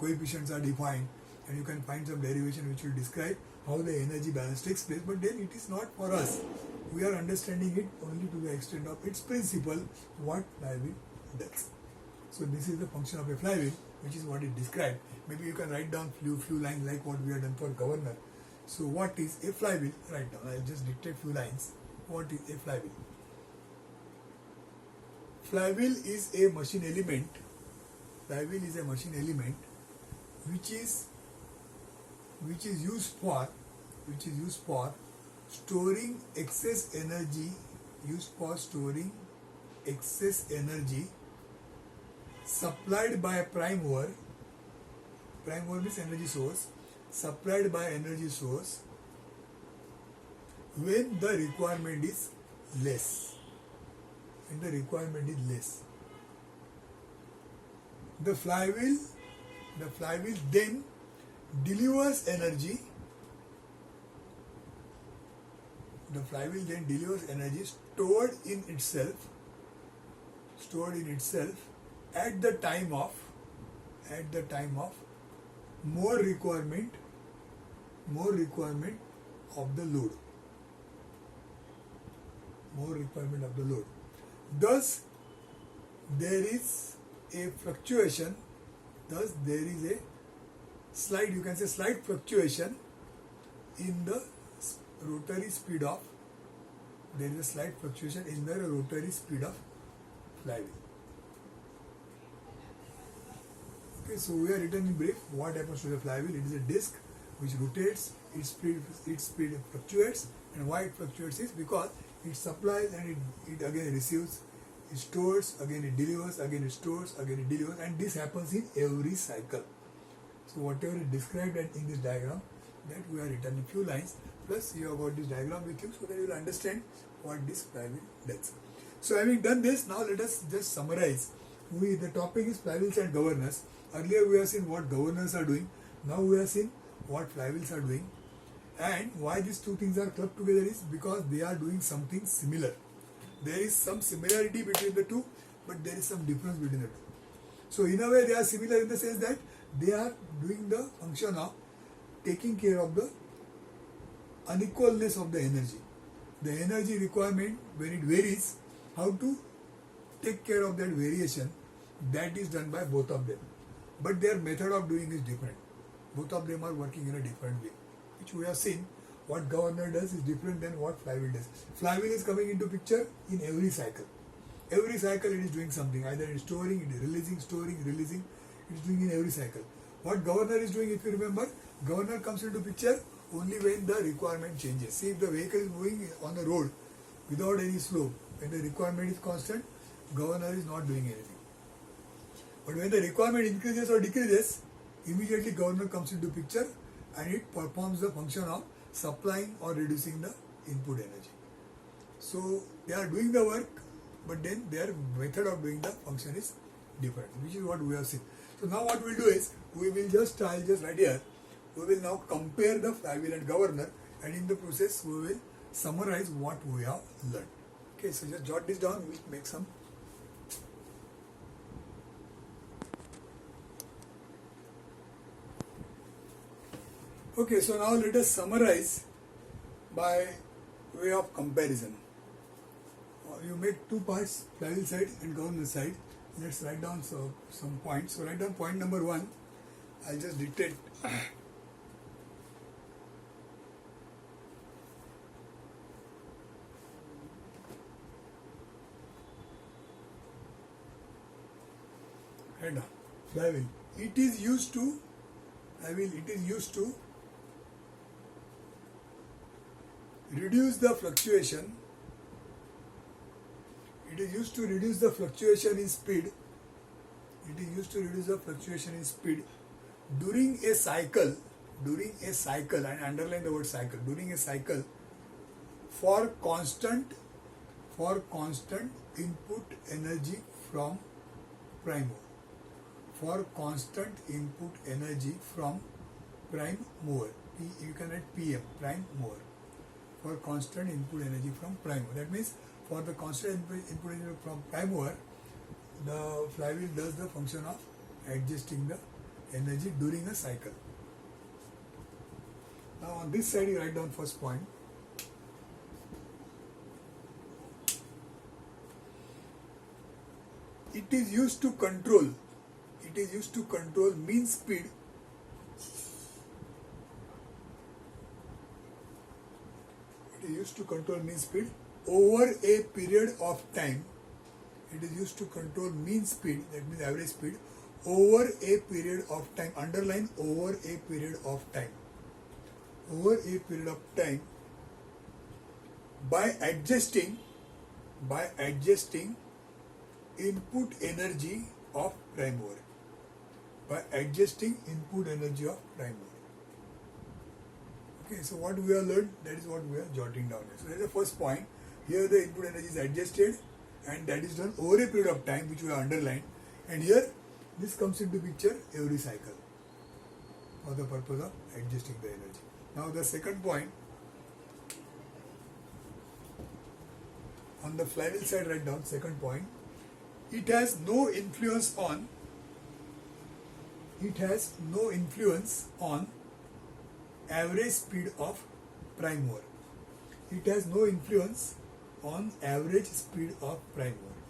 coefficients are defined, and you can find some derivation which will describe how the energy balance takes place, but then it is not for us. We are understanding it only to the extent of its principle, what flywheel does. So this is the function of a flywheel, which is what it described. Maybe you can write down few lines like what we have done for governor. So what is a flywheel? Write down. I'll just dictate few lines. What is a flywheel? Flywheel is a machine element. Flywheel is a machine element which is used for storing excess energy. Used for storing excess energy supplied by a prime mover. Prime mover means energy source. Supplied by energy source when the requirement is less. When the requirement is less. The flywheel then delivers energy. The flywheel then delivers energy stored in itself at the time of more requirement of the load. More requirement of the load. Thus, there is a fluctuation. Thus, there is a slight fluctuation in the rotary speed of. There is a slight fluctuation in the rotary speed of flywheel. Okay, so we are written in brief what happens to the flywheel. It is a disc which rotates, its speed fluctuates, and why it fluctuates is because it supplies and it again receives, it stores, again it delivers, again it stores, again it delivers, and this happens in every cycle. So whatever is described in this diagram, that we are written in few lines, plus you have got this diagram with you so that you will understand what this flywheel does. So having done this, now let us just summarize. The topic is flywheels and governors. Earlier we have seen what governors are doing. Now we have seen what flywheels are doing. And why these two things are clubbed together is because they are doing something similar. There is some similarity between the two, but there is some difference between the two. So in a way they are similar in the sense that they are doing the function of taking care of the unequalness of the energy. The energy requirement, when it varies, how to take care of that variation, that is done by both of them. But their method of doing is different. Both of them are working in a different way, which we have seen. What governor does is different than what flywheel does. Flywheel is coming into picture in every cycle. Every cycle it is doing something. Either it is storing, it is releasing, storing, releasing. It is doing in every cycle. What governor is doing, if you remember, governor comes into picture only when the requirement changes. See, if the vehicle is moving on the road without any slope, when the requirement is constant, governor is not doing anything. But when the requirement increases or decreases, immediately governor comes into picture and it performs the function of supplying or reducing the input energy. So they are doing the work, but then their method of doing the function is different, which is what we have seen. So now what we'll do is, I'll just write here, we will now compare the flywheel and governor, and in the process we will summarize what we have learned. Okay, so just jot this down, we'll make some. Okay, so now let us summarize by way of comparison. You make two parts, flywheel side and governor side. Let's write down some points. So write down point number 1. I'll just dictate. Write down. Flywheel. It is used to reduce the fluctuation. It is used to reduce the fluctuation in speed. During a cycle, and underline the word cycle, during a cycle, for constant input energy from prime mover. For constant input energy from prime mover. You can write PM, prime mover. For constant input energy from prime mover. That means for the constant input energy from prime mover, the flywheel does the function of adjusting the energy during a cycle. Now on this side you write down first point. It is used to control mean speed over a period of time. It is used to control mean speed, that means average speed, over a period of time. Underline over a period of time. Over a period of time by adjusting input energy of prime mover. By adjusting input energy of prime mover. Okay, so what we have learned, that is what we are jotting down. So that is the first point. Here the input energy is adjusted, and that is done over a period of time, which we have underlined. And here this comes into picture every cycle for the purpose of adjusting the energy. Now the second point, on the flywheel side write down second point. It has no influence on average speed of prime mover. It has no influence on average speed of prime mover.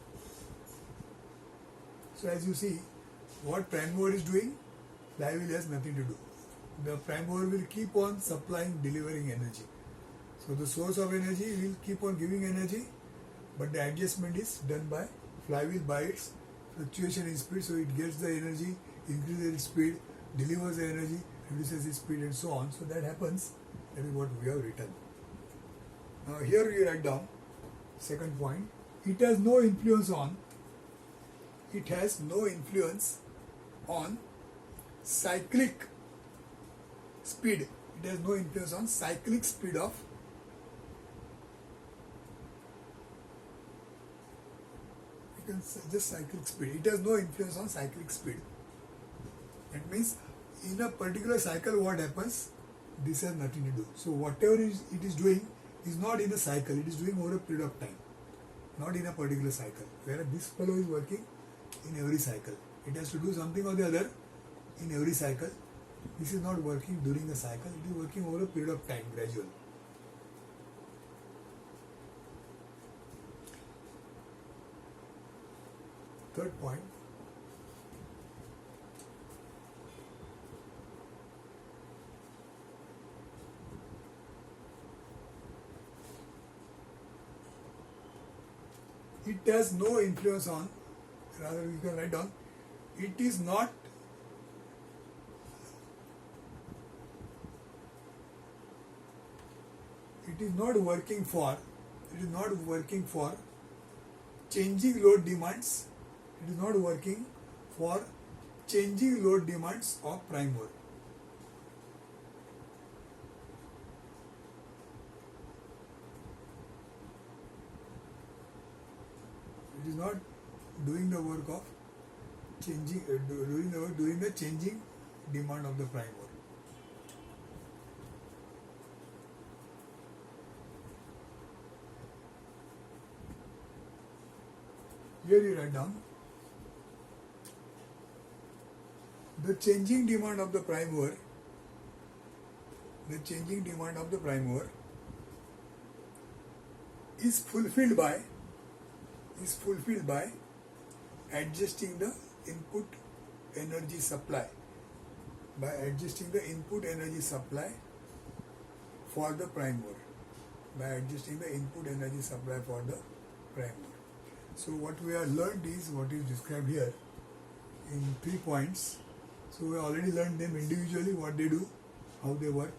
So as you see, what prime mover is doing, flywheel has nothing to do. The prime mover will keep on delivering energy. So the source of energy will keep on giving energy, but the adjustment is done by flywheel by its fluctuation in speed. So it gets the energy, increases its speed, delivers the energy, reduces its speed, and so on. So that happens. That is what we have written. Now here we write down second point. It has no influence on cyclic speed. It has no influence on cyclic speed of just cyclic speed. It has no influence on cyclic speed. That means in a particular cycle what happens, this has nothing to do. So whatever it is doing is not in a cycle, it is doing over a period of time, not in a particular cycle. Whereas this fellow is working in every cycle. It has to do something or the other in every cycle. This is not working during a cycle, it is working over a period of time, gradual. Third point. It has no influence on, rather you can write down, it is not working for changing load demands. It is not working for changing load demands of prime mover. It is not doing the work of doing the changing demand of the prime mover. Here you write down the changing demand of the prime mover. The changing demand of the prime mover is fulfilled by adjusting the input energy supply. By adjusting the input energy supply for the prime mover. By adjusting the input energy supply for the prime mover. So what we have learned is what is described here in 3 points. So we already learned them individually, what they do, how they work,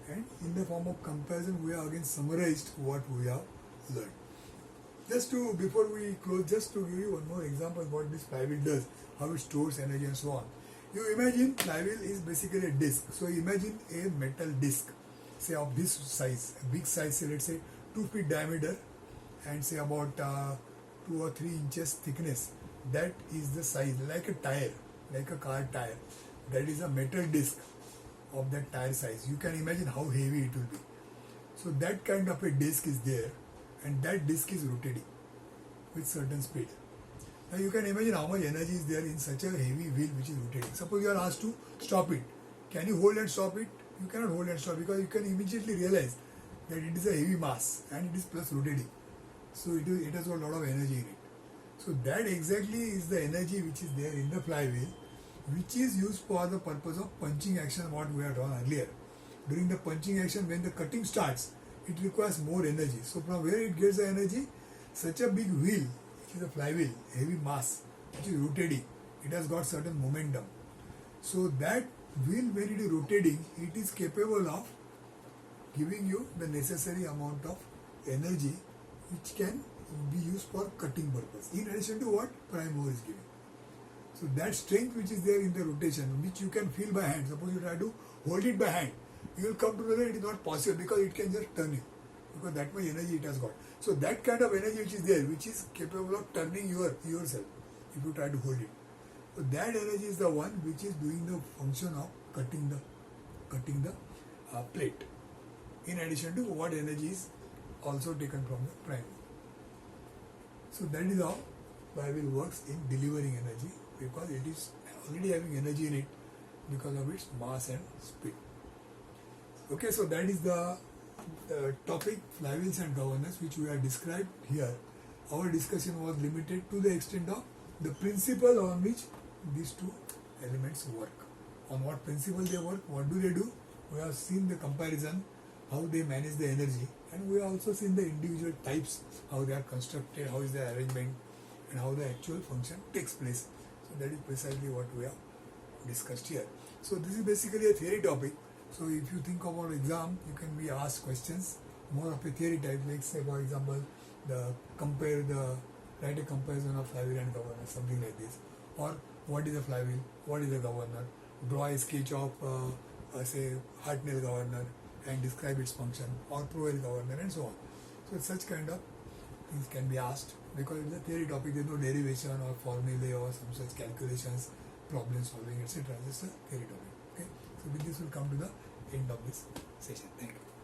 and in the form of comparison we have again summarized what we have learned. Before we close, just to give you one more example of what this flywheel does, how it stores energy and so on. You imagine flywheel is basically a disc. So imagine a metal disc, say of this size, a big size, say let's say 2 feet diameter and say about 2 or 3 inches thickness. That is the size, like a tire, like a car tire. That is a metal disc of that tire size. You can imagine how heavy it will be. So that kind of a disc is there, and that disc is rotating with certain speed. Now you can imagine how much energy is there in such a heavy wheel which is rotating. Suppose you are asked to stop it. Can you hold and stop it? You cannot hold and stop because you can immediately realize that it is a heavy mass and it is plus rotating. So it has got a lot of energy in it. So that exactly is the energy which is there in the flywheel, which is used for the purpose of punching action, what we have drawn earlier. During the punching action, when the cutting starts, it requires more energy. So from where it gets the energy? Such a big wheel, which is a flywheel, heavy mass, which is rotating, it has got certain momentum. So that wheel, when it is rotating, it is capable of giving you the necessary amount of energy which can be used for cutting purpose, in addition to what prime mover is giving. So that strength which is there in the rotation, which you can feel by hand. Suppose you try to hold it by hand, you will come to know that it is not possible because it can just turn you, because that much energy it has got. So that kind of energy which is there, which is capable of turning yourself if you try to hold it. So that energy is the one which is doing the function of cutting the plate, in addition to what energy is also taken from the prime. So that is how flywheel works in delivering energy, because it is already having energy in it because of its mass and speed. Okay, so that is the topic flywheels and governors which we have described here. Our discussion was limited to the extent of the principle on which these two elements work. On what principle they work, what do they do? We have seen the comparison, how they manage the energy, and we have also seen the individual types, how they are constructed, how is their arrangement, and how the actual function takes place. So that is precisely what we have discussed here. So this is basically a theory topic. So if you think about exam, you can be asked questions more of a theory type, like say for example, write a comparison of flywheel and governor, something like this, or what is a flywheel, what is a governor, draw a sketch of say Hartnell governor and describe its function, or Powell governor, and so on. So such kind of things can be asked because it's a theory topic. There is no derivation or formulae or some such calculations, problem solving, etc. Just a theory topic. Okay. So with this we'll come to the end of this session. Thank you.